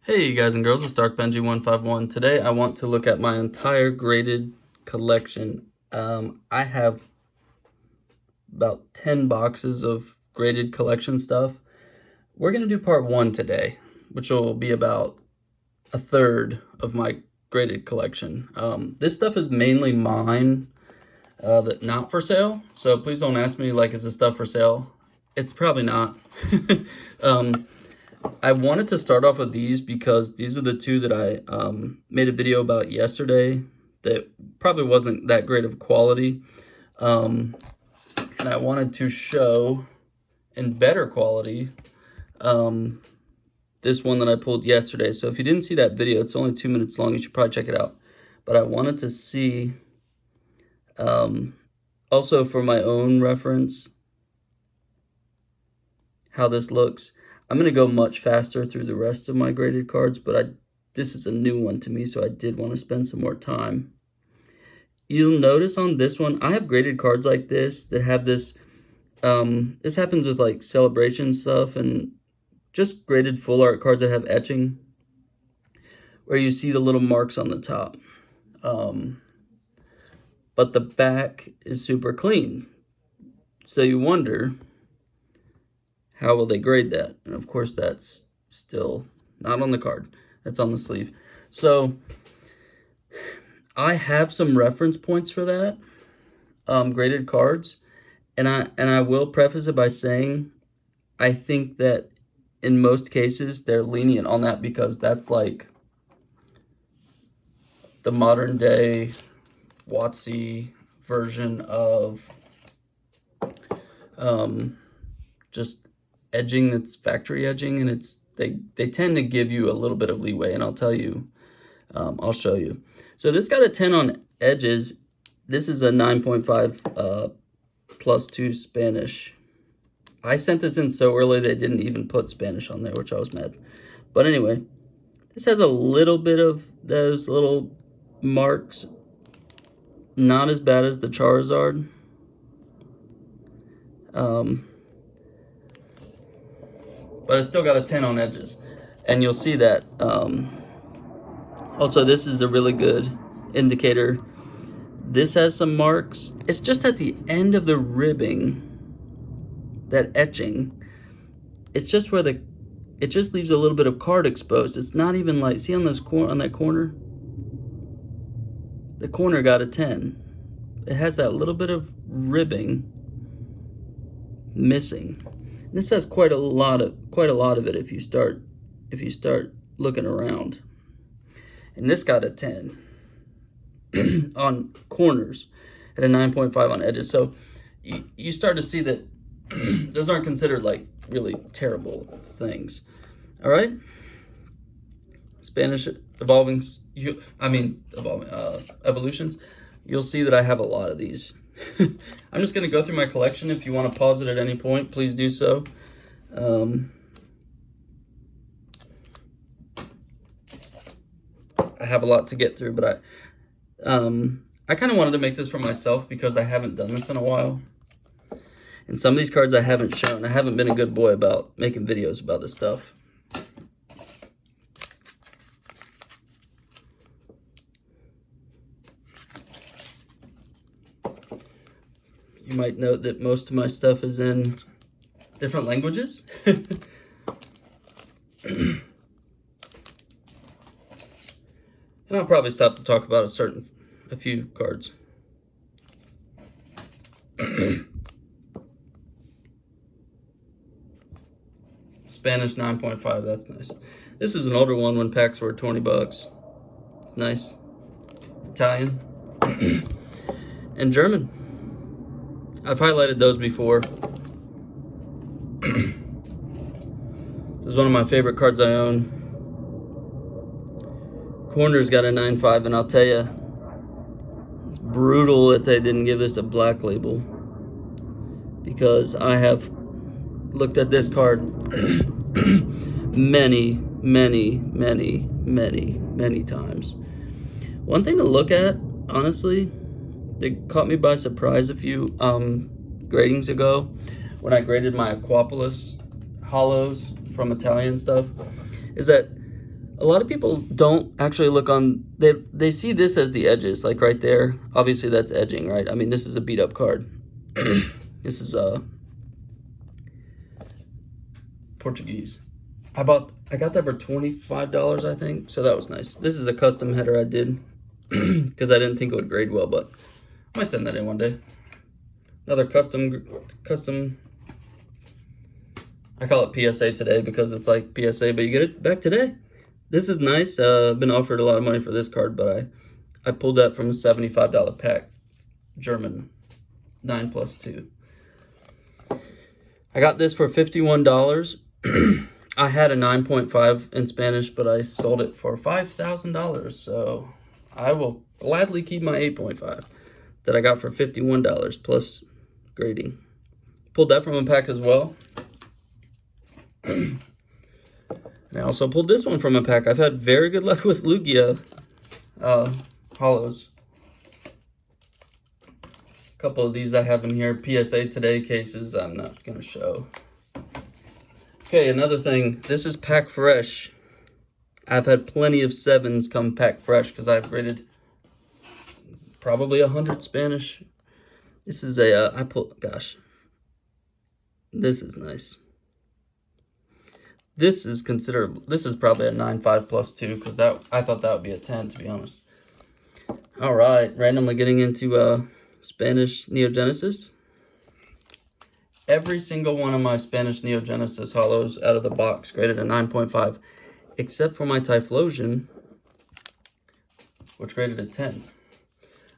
Hey guys and girls, it's DarkBenji151. Today I want to look at my entire graded collection. I have about 10 boxes of graded collection stuff. We're going to do part 1 today, which will be about a third of my graded collection. This stuff is mainly mine, that not for sale, so please don't ask me, like, is this stuff for sale? It's probably not. I wanted to start off with these because these are the two that I made a video about yesterday that probably wasn't that great of quality. And I wanted to show in better quality this one that I pulled yesterday. So if you didn't see that video, it's only 2 minutes long. You should probably check it out. But I wanted to see, also for my own reference, how this looks. I'm going to go much faster through the rest of my graded cards, but this is a new one to me, so I did want to spend some more time. You'll notice on this one, I have graded cards like this that have this, this happens with like celebration stuff and just graded full art cards that have etching, where you see the little marks on the top. But the back is super clean. So you wonder, how will they grade that? And of course, that's still not on the card. That's on the sleeve. So I have some reference points for that, graded cards. And I will preface it by saying, I think that in most cases, they're lenient on that because that's like the modern day WotC version of just edging that's factory edging, and they tend to give you a little bit of leeway, and I'll tell you, I'll show you. So this got a 10 on edges. This is a 9.5 plus 2 Spanish. I sent this in so early they didn't even put Spanish on there, which I was mad. But anyway, this has a little bit of those little marks. Not as bad as the Charizard. But it's still got a 10 on edges. And you'll see that. Also, this is a really good indicator. This has some marks. It's just at the end of the ribbing, that etching. It's just where it just leaves a little bit of card exposed. It's not even like, see on this on that corner? The corner got a 10. It has that little bit of ribbing missing. This has quite a lot of it if you start looking around. And this got a 10 on corners and a 9.5 on edges. So you start to see that those aren't considered like really terrible things. All right. Spanish evolutions. You'll see that I have a lot of these. I'm just going to go through my collection. If you want to pause it at any point, please do so. I have a lot to get through, but I kind of wanted to make this for myself because I haven't done this in a while. And some of these cards I haven't shown. I haven't been a good boy about making videos about this stuff. You might note that most of my stuff is in different languages. And I'll probably stop to talk about a few cards. Spanish 9.5, that's nice. This is an older one when packs were 20 bucks. It's nice. Italian. And German. I've highlighted those before. This is one of my favorite cards I own. Corner's got a 9.5, and I'll tell you, it's brutal that they didn't give this a black label, because I have looked at this card many times. One thing to look at, honestly, that caught me by surprise a few gradings ago when I graded my Aquapolis hollows from Italian stuff, is that A lot of people don't actually look on, they see this as the edges, like right there. Obviously that's edging, right? I mean, this is a beat up card. This is Portuguese. I got that for $25, I think. So that was nice. This is a custom header I did because I didn't think it would grade well, but I might send that in one day. Another custom. I call it PSA today because it's like PSA, but you get it back today. This is nice. I've been offered a lot of money for this card, but I pulled that from a $75 pack. German 9+2. I got this for $51. I had a 9.5 in Spanish, but I sold it for $5,000. So I will gladly keep my 8.5 that I got for $51 plus grading. Pulled that from a pack as well. And I also pulled this one from a pack. I've had very good luck with Lugia hollows. A couple of these I have in here. PSA Today cases I'm not going to show. Okay, another thing. This is pack fresh. I've had plenty of 7s come pack fresh because I've graded probably 100 Spanish. This is a, gosh. This is nice. This is probably a 9.5+2 because I thought that would be a 10, to be honest. All right, randomly getting into Spanish Neo Genesis. Every single one of my Spanish Neo Genesis hollows out of the box graded a 9.5, except for my Typhlosion, which graded a 10.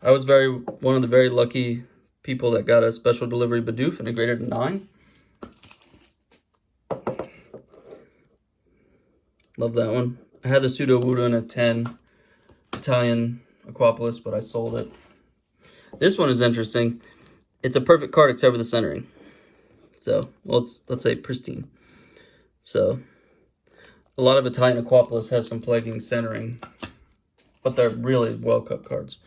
I was one of the very lucky people that got a special delivery Bidoof and it graded a 9. Love that one. I had the Pseudo Voodoo in a 10 Italian Aquapolis, but I sold it. This one is interesting. It's a perfect card except for the centering. So, well, let's say pristine. So, a lot of Italian Aquapolis has some plaguing centering, but they're really well-cut cards.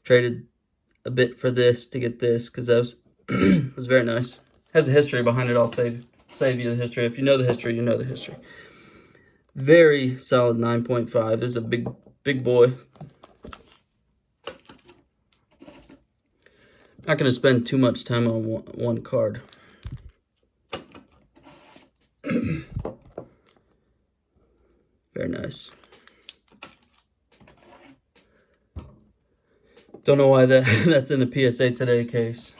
Traded a bit for this to get this because that was, was very nice. Has a history behind it. I'll save you the history. If you know the history, you know the history. Very solid 9.5. This is a big boy. Not going to spend too much time on one card. Very nice. Don't know why that's in a PSA Today case.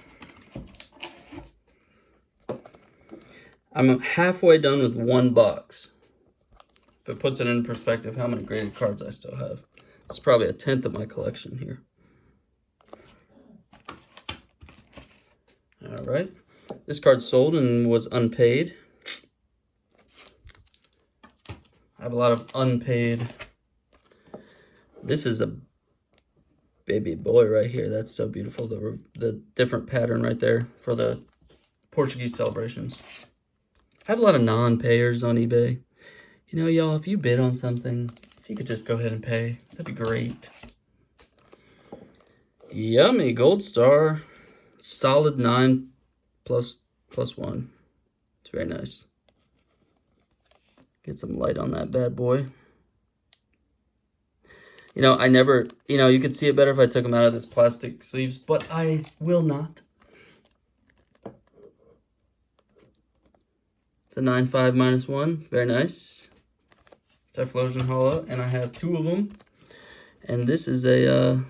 I'm halfway done with one box. If it puts it in perspective, how many graded cards I still have. It's probably 1/10 of my collection here. All right. This card sold and was unpaid. I have a lot of unpaid. This is a baby boy right here. That's so beautiful. The different pattern right there for the Portuguese celebrations. I have a lot of non-payers on eBay. You know, y'all, if you bid on something, if you could just go ahead and pay, that'd be great. Yummy, Gold Star. Solid 9+1. It's very nice. Get some light on that bad boy. You know, you could see it better if I took them out of this plastic sleeves, but I will not. The 9.5 -1, very nice. Typhlosion hollow, and I have 2 of them. And this is a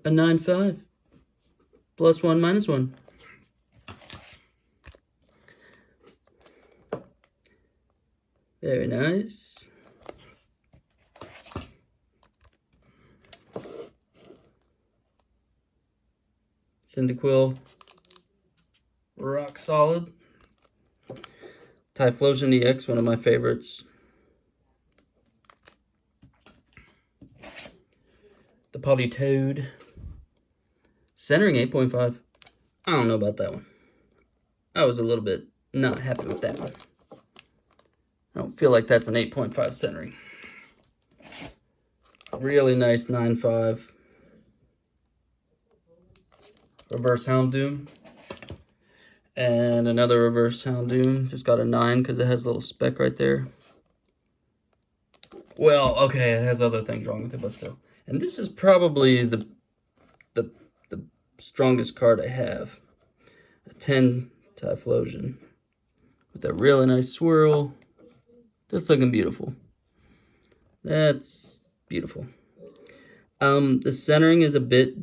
9.5 +1 -1. Very nice. Cyndaquil, rock solid. Typhlosion EX, one of my favorites. The Politoed. Centering 8.5. I don't know about that one. I was a little bit not happy with that one. I don't feel like that's an 8.5 centering. Really nice 9.5. Reverse Houndoom. And another reverse Houndoom. Just got a 9 because it has a little speck right there. Well, okay, it has other things wrong with it, but still. And this is probably the strongest card I have. A 10 Typhlosion. With that really nice swirl. That's looking beautiful. That's beautiful. The centering is a bit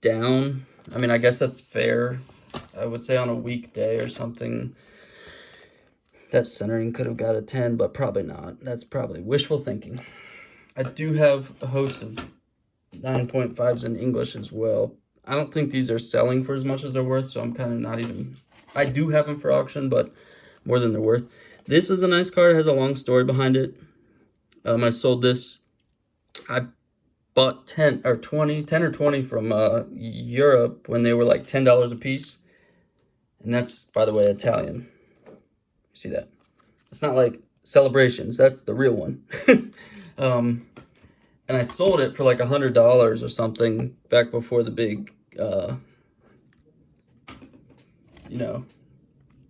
down. I mean, I guess that's fair. I would say on a weekday or something, that centering could have got a 10, but probably not. That's probably wishful thinking. I do have a host of 9.5s in English as well. I don't think these are selling for as much as they're worth, so I'm kind of not even... I do have them for auction, but more than they're worth. This is a nice card. It has a long story behind it. I sold this. I bought 10 or 20 from Europe when they were like $10 a piece. And that's, by the way, Italian. You see that? It's not like Celebrations. That's the real one. And I sold it for like $100 or something back before the big,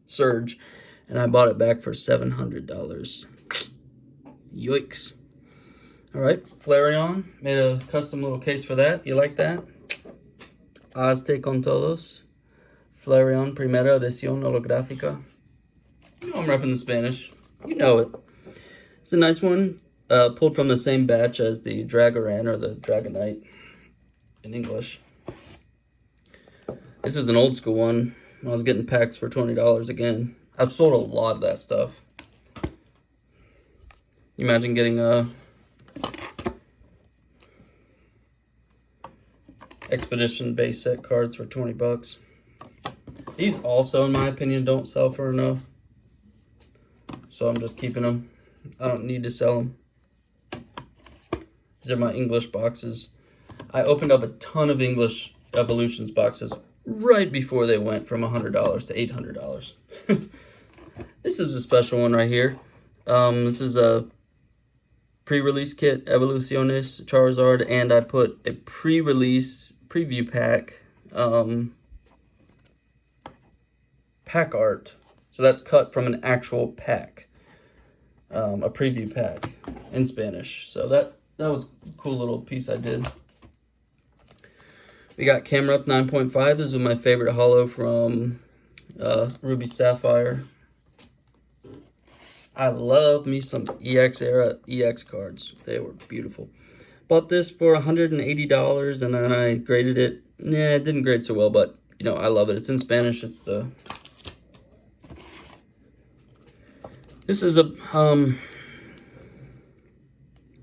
surge. And I bought it back for $700. Yikes. All right, Flareon. Made a custom little case for that. You like that? Azte con todos. Flareon Primera Edición Holográfica. You know I'm repping the Spanish. You know it. It's a nice one. Pulled from the same batch as the Dragaran or the Dragonite in English. This is an old school one. I was getting packs for $20 again. I've sold a lot of that stuff. You imagine getting a Expedition base set cards for 20 bucks. These also, in my opinion, don't sell for enough. So I'm just keeping them. I don't need to sell them. These are my English boxes. I opened up a ton of English Evolutions boxes right before they went from $100 to $800. This is a special one right here. This is a pre-release kit, Eevolutions, Charizard, and I put a pre-release preview pack, pack art. So that's cut from an actual pack, a preview pack in Spanish. So that was a cool little piece I did. We got Camera Up 9.5. This is my favorite holo from Ruby Sapphire. I love me some EX era EX cards. They were beautiful. Bought this for $180 and then I graded it. Nah, it didn't grade so well, but you know, I love it. It's in Spanish. It's the... This is a...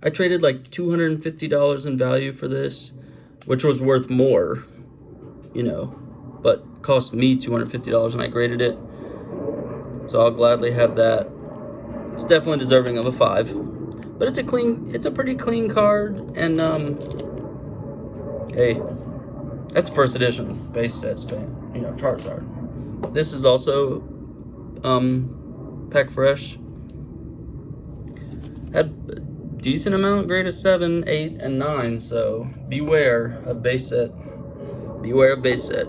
I traded like $250 in value for this, which was worth more, you know, but cost me $250 and I graded it. So I'll gladly have that. It's definitely deserving of a 5. But it's a pretty clean card, and hey, that's first edition base set Charizard. This is also pack fresh. Had a decent amount, grade of 7, 8, and 9, so beware of base set. Beware of base set.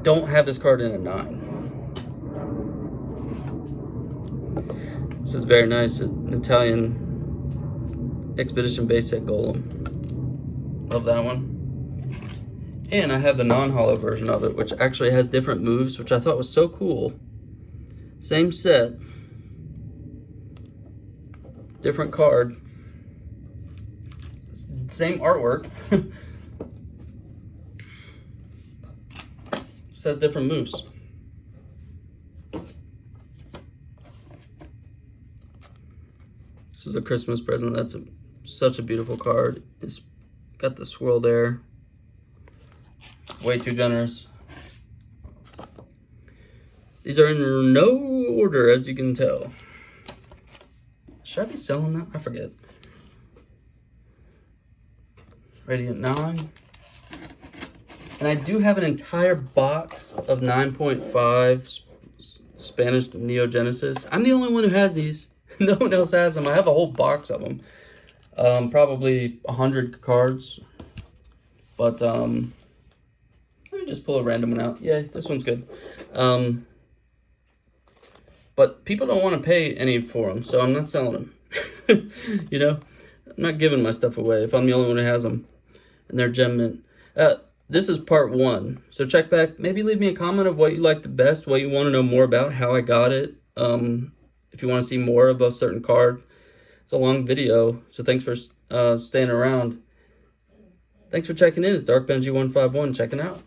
Don't have this card in a 9. This is very nice, an Italian Expedition base set Golem. Love that one. And I have the non-holo version of it, which actually has different moves, which I thought was so cool. Same set. Different card. Same artwork. Just has different moves. This is a Christmas present. That's such a beautiful card. It's got the swirl there. Way too generous. These are in no order, as you can tell. Should I be selling that? I forget. Radiant 9. And I do have an entire box of 9.5 Spanish Neo Genesis. I'm the only one who has these. No one else has them. I have a whole box of them. Probably 100 cards. But, I mean, me just pull a random one out. Yeah, this one's good. But people don't want to pay any for them, so I'm not selling them. You know, I'm not giving my stuff away if I'm the only one who has them, and they're gem mint. This is part 1, so check back. Maybe leave me a comment of what you like the best, what you want to know more about, how I got it. If you want to see more of a certain card. It's a long video, so thanks for staying around. Thanks for checking in. It's Dark Benji 151 checking out.